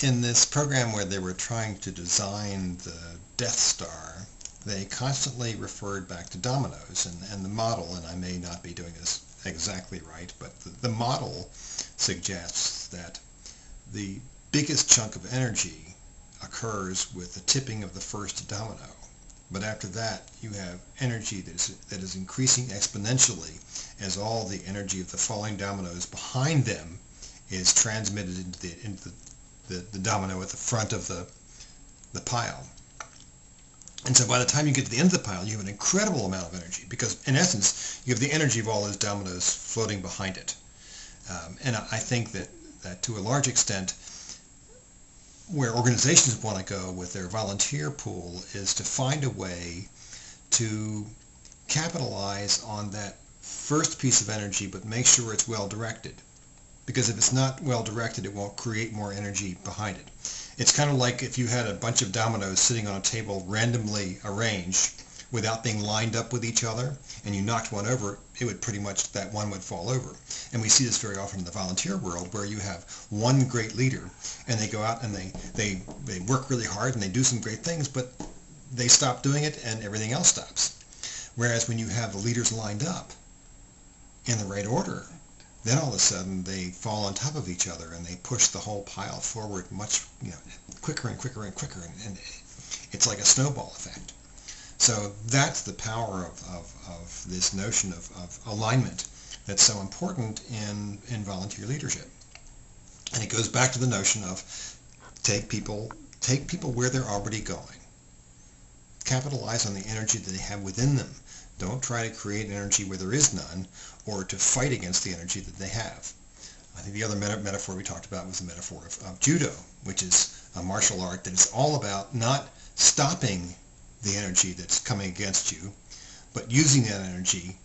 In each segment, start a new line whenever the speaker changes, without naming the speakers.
In this program where they were trying to design the Death Star, they constantly referred back to dominoes and the model, and I may not be doing this exactly right, but the model suggests that the biggest chunk of energy occurs with the tipping of the first domino. But after that, you have energy that is increasing exponentially as all the energy of the falling dominoes behind them is transmitted into the domino at the front of the pile. And so by the time you get to the end of the pile, you have an incredible amount of energy, because in essence, you have the energy of all those dominoes floating behind it. And I think that to a large extent, where organizations want to go with their volunteer pool is to find a way to capitalize on that first piece of energy, but make sure it's well directed. Because if it's not well directed, it won't create more energy behind it. It's kind of like if you had a bunch of dominoes sitting on a table randomly arranged without being lined up with each other, and you knocked one over, it would pretty much, that one would fall over. And we see this very often in the volunteer world, where you have one great leader, and they go out and they work really hard and they do some great things, but they stop doing it and everything else stops. Whereas when you have the leaders lined up in the right order, then all of a sudden they fall on top of each other and they push the whole pile forward much quicker and quicker and quicker, and it's like a snowball effect. So that's the power of this notion of alignment that's so important in volunteer leadership. And it goes back to the notion of take people where they're already going. Capitalize on the energy that they have within them. Don't try to create energy where there is none, or to fight against the energy that they have. I think the other metaphor we talked about was the metaphor of judo, which is a martial art that is all about not stopping the energy that's coming against you, but using that energy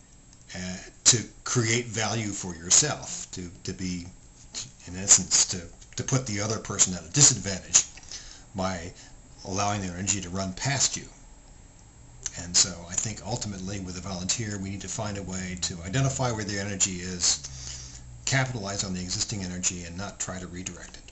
to create value for yourself, to be, in essence, to put the other person at a disadvantage by allowing their energy to run past you. And so I think ultimately with a volunteer, we need to find a way to identify where the energy is, capitalize on the existing energy, and not try to redirect it.